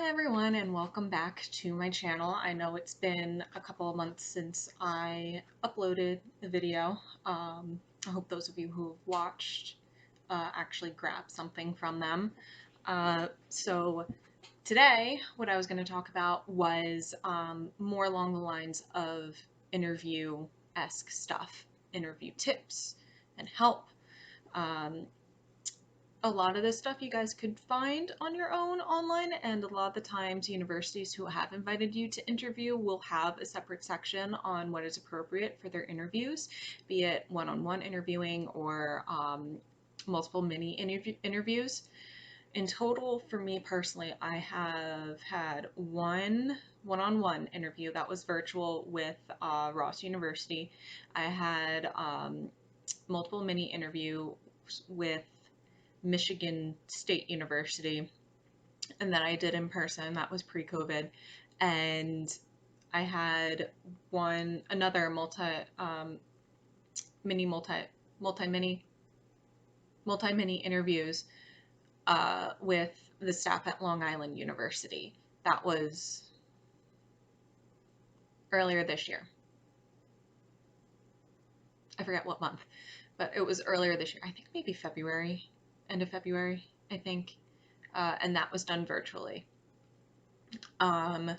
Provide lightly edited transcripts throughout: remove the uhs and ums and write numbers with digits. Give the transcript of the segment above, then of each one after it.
Hi everyone, and welcome back to my channel. I know it's been a couple of months since I uploaded the video. I hope those of you who have watched actually grabbed something from them. So today, what I was going to talk about was more along the lines of interview-esque stuff, interview tips and help. Um, a lot of this stuff you guys could find on your own online, and a lot of the times universities who have invited you to interview will have a separate section on what is appropriate for their interviews, be it one-on-one interviewing or multiple mini interviews. In total, for me personally, I have had one-on-one interview that was virtual with Ross University. I had multiple mini interviews with Michigan State University, and then I did in person. That was pre-COVID, and I had another mini multi mini interviews with the staff at Long Island University. That was earlier this year. I forget what month, but it was earlier this year. I think maybe February, end of February, I think. And that was done virtually. Some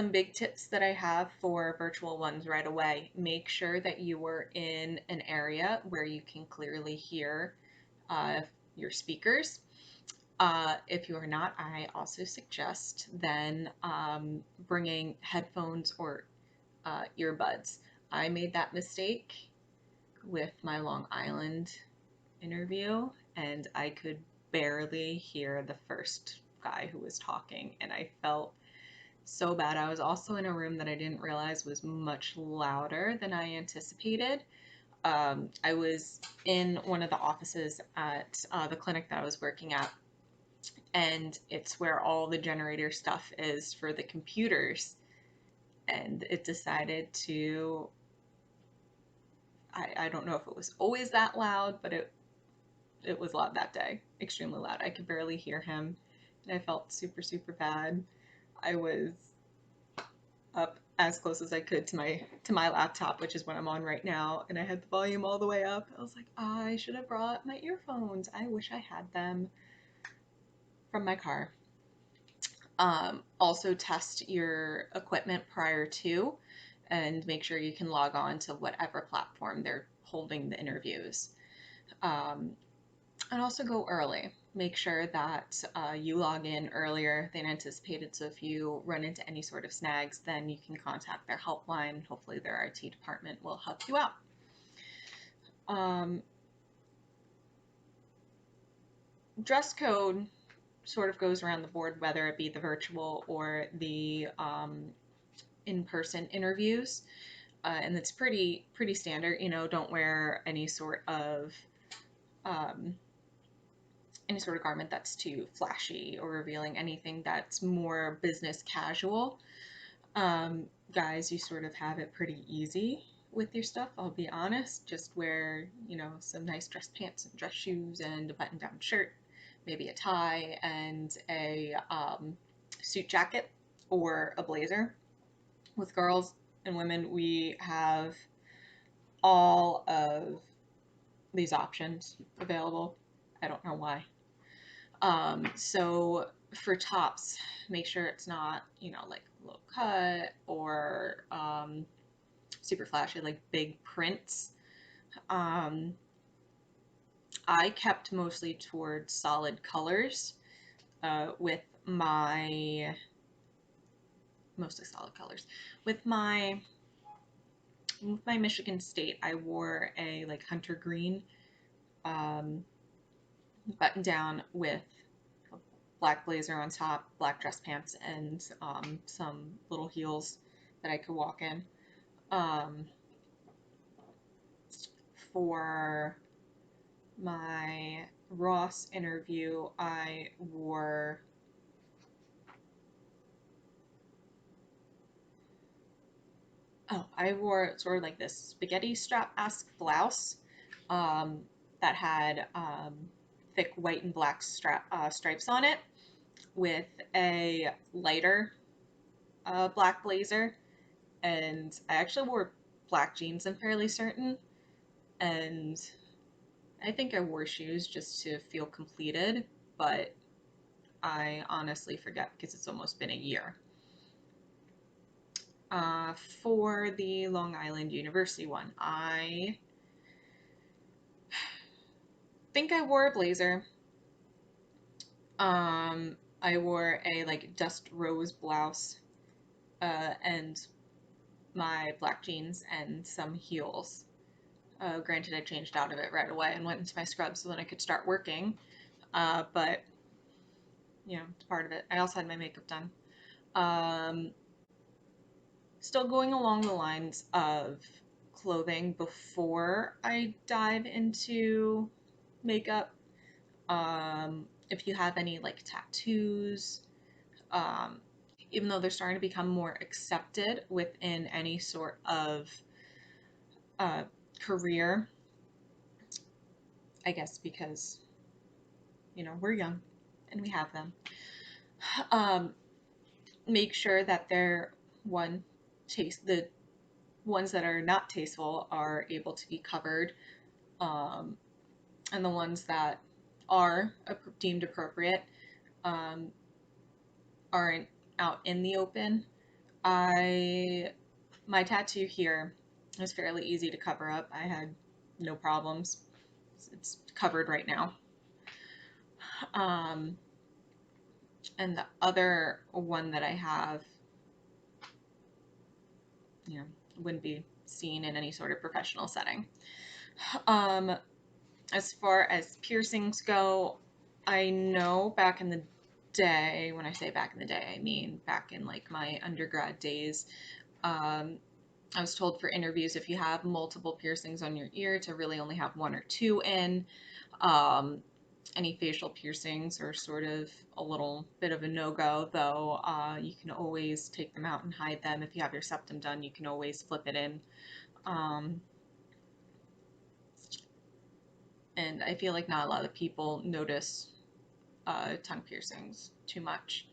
big tips that I have for virtual ones right away. Make sure that you are in an area where you can clearly hear your speakers. If you are not, I also suggest then bringing headphones or earbuds. I made that mistake with my Long Island interview, and I could barely hear the first guy who was talking, and I felt so bad. I was also in a room that I didn't realize was much louder than I anticipated. I was in one of the offices at the clinic that I was working at, and it's where all the generator stuff is for the computers. And it decided to, I don't know if it was always that loud, but it was loud that day, extremely loud. I could barely hear him, and I felt super, super bad. I was up as close as I could to my laptop, which is what I'm on right now, and I had the volume all the way up. I was like, I should have brought my earphones. I wish I had them from my car. Also test your equipment prior to, and make sure you can log on to whatever platform they're holding the interviews. And also go early. Make sure that you log in earlier than anticipated, so if you run into any sort of snags, then you can contact their helpline. Hopefully their IT department will help you out. Dress code sort of goes around the board, whether it be the virtual or the in-person interviews, and it's pretty standard. You know, don't wear any sort of garment that's too flashy or revealing, anything that's more business casual. Guys, you sort of have it pretty easy with your stuff, I'll be honest. Just wear, some nice dress pants and dress shoes and a button-down shirt, maybe a tie and a suit jacket or a blazer. With girls and women, we have all of these options available. I don't know why. So for tops, make sure it's not, like low cut or super flashy, like big prints. I kept mostly towards solid colors with my, mostly solid colors. With my Michigan State, I wore a like hunter green button down with a black blazer on top, black dress pants, and some little heels that I could walk in. For my Ross interview, I wore sort of like this spaghetti strap-esque blouse that had thick white and black stripes on it. with a lighter black blazer, and I actually wore black jeans, I'm fairly certain, and I think I wore shoes just to feel completed, but I honestly forget because it's almost been a year. For the Long Island University one, I think I wore a blazer. I wore a like dust rose blouse, and my black jeans and some heels. Granted, I changed out of it right away and went into my scrubs so then I could start working. But it's part of it. I also had my makeup done. Um, Still going along the lines of clothing before I dive into makeup. If you have any like tattoos, um, even though they're starting to become more accepted within any sort of uh, career, I guess because we're young and we have them. Um, make sure that they're one the ones that are not tasteful are able to be covered, um, and the ones that are deemed appropriate um, aren't out in the open. My tattoo here is fairly easy to cover up. I had no problems. It's covered right now. Um, and the other one that I have, you know, wouldn't be seen in any sort of professional setting. Um, as far as piercings go, I know back in the day, when I say back in the day, I mean back in like my undergrad days, um, I was told for interviews if you have multiple piercings on your ear to really only have one or two in. Um, any facial piercings are sort of a little bit of a no-go, though you can always take them out and hide them. If you have your septum done, you can always flip it in. Um, and I feel like not a lot of people notice tongue piercings too much.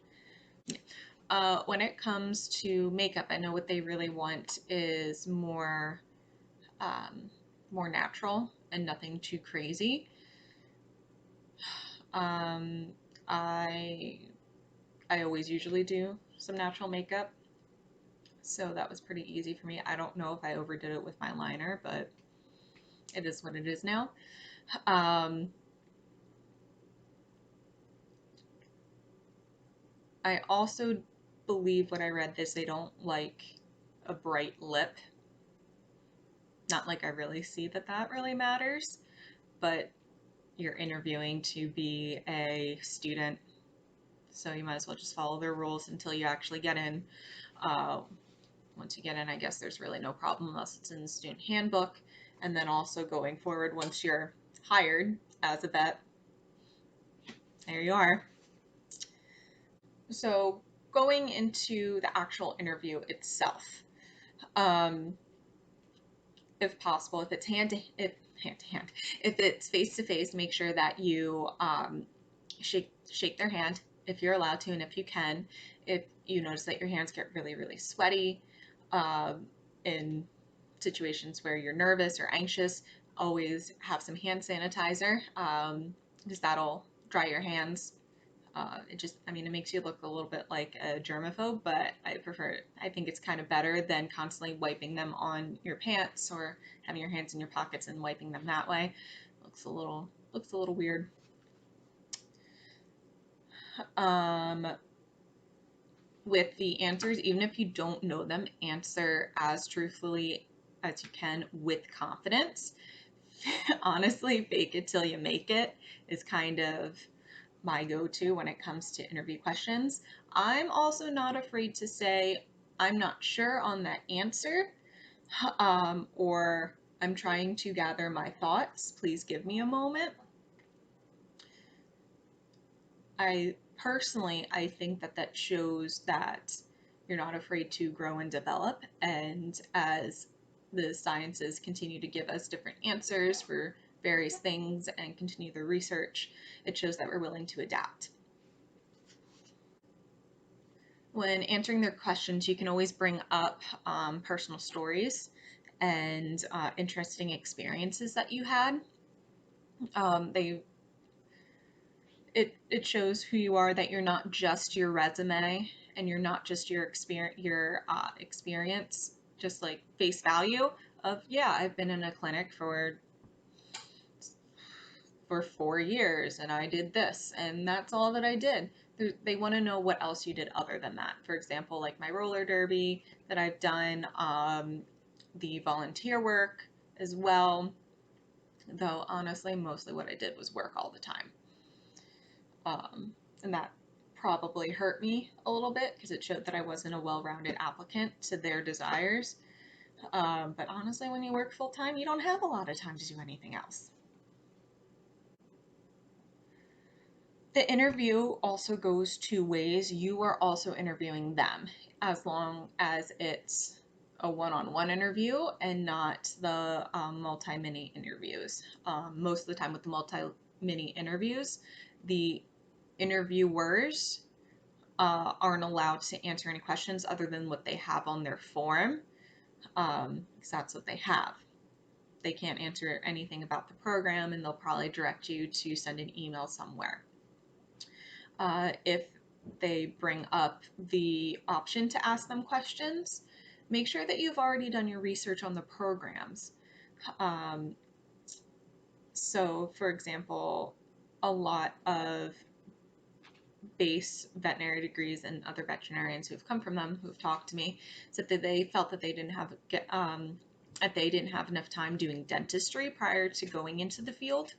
When it comes to makeup, I know what they really want is um, more natural and nothing too crazy. Um, I I always usually do some natural makeup, so that was pretty easy for me. I don't know if I overdid it with my liner, but it is what it is now. Um, I also believe what I read this, they don't like a bright lip. Not like I really see that that really matters, but you're interviewing to be a student, so you might as well just follow their rules until you actually get in. Uh, Once you get in, I guess there's really no problem unless it's in the student handbook. And then also going forward, once you're hired as a vet, there you are. So going into the actual interview itself, um, if possible, if it's hand to hand, if it's face to face, make sure that you shake their hand if you're allowed to, and if you can. If you notice that your hands get really sweaty, in situations where you're nervous or anxious, always have some hand sanitizer, because that'll dry your hands. It makes you look a little bit like a germaphobe, but I think it's kind of better than constantly wiping them on your pants or having your hands in your pockets and wiping them that way. Looks a little weird. Um, with the answers, even if you don't know them, answer as truthfully as you can with confidence. Honestly, fake it till you make it is kind of my go-to when it comes to interview questions. I'm also not afraid to say, I'm not sure on that answer, or I'm trying to gather my thoughts. Please give me a moment. I think that that shows that you're not afraid to grow and develop. And as the sciences continue to give us different answers for various things and continue the research, it shows that we're willing to adapt. When answering their questions, you can always bring up personal stories and interesting experiences that you had. They it shows who you are, that you're not just your resume and you're not just your experience, just like face value of, yeah, I've been in a clinic for 4 years and I did this and that's all that I did. They want to know what else you did other than that. For example, like my roller derby that I've done, the volunteer work as well, though honestly mostly what I did was work all the time. And that probably hurt me a little bit because it showed that I wasn't a well-rounded applicant to their desires. But honestly, when you work full-time, you don't have a lot of time to do anything else. The interview also goes two ways. You are also interviewing them, as long as it's a one-on-one interview and not the multi-mini interviews. Most of the time with the multi-mini interviews, the interviewers aren't allowed to answer any questions other than what they have on their form, because that's what they have. They can't answer anything about the program, and they'll probably direct you to send an email somewhere. If they bring up the option to ask them questions, make sure that you've already done your research on the programs. So, for example, a lot of base veterinary degrees and other veterinarians who've come from them, who've talked to me, said that they felt that they didn't have enough time doing dentistry prior to going into the field.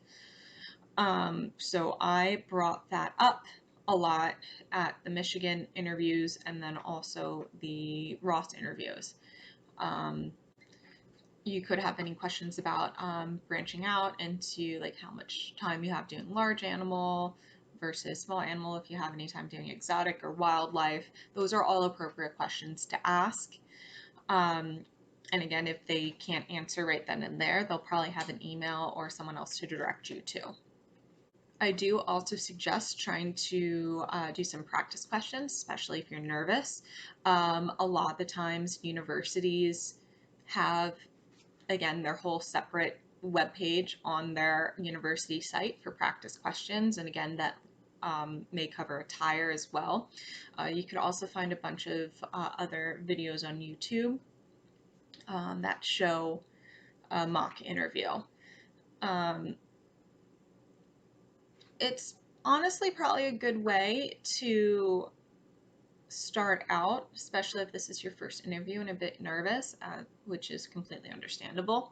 So I brought that up a lot at the Michigan interviews and then also the Ross interviews. You could have any questions about branching out into like how much time you have doing large animal versus small animal, if you have any time doing exotic or wildlife. Those are all appropriate questions to ask. And again, if they can't answer right then and there, they'll probably have an email or someone else to direct you to. I do also suggest trying to do some practice questions, especially if you're nervous. A lot of the times universities have, again, their whole separate web page on their university site for practice questions. And again, that may cover attire as well. You could also find a bunch of other videos on YouTube that show a mock interview. It's honestly probably a good way to start out, especially if this is your first interview and a bit nervous, which is completely understandable.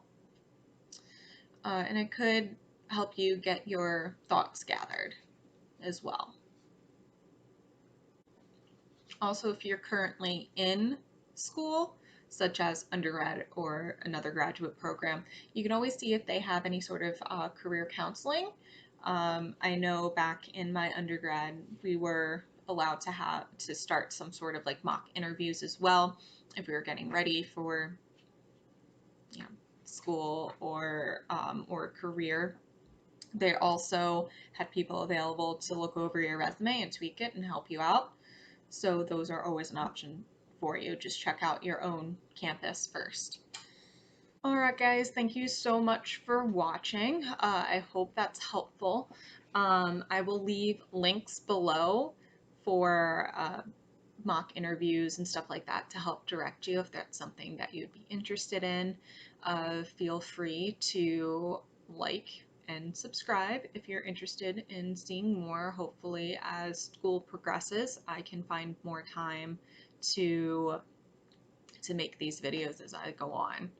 And it could help you get your thoughts gathered as well. Also, if you're currently in school, such as undergrad or another graduate program, you can always see if they have any sort of career counseling. I know back in my undergrad, we were allowed to start some sort of like mock interviews as well if we were getting ready for, you know, school or career. They also had people available to look over your resume and tweak it and help you out. So those are always an option for you. Just check out your own campus first. Alright guys, thank you so much for watching. I hope that's helpful. I will leave links below for mock interviews and stuff like that to help direct you if that's something that you'd be interested in. Feel free to like and subscribe if you're interested in seeing more. Hopefully, as school progresses, I can find more time to make these videos as I go on.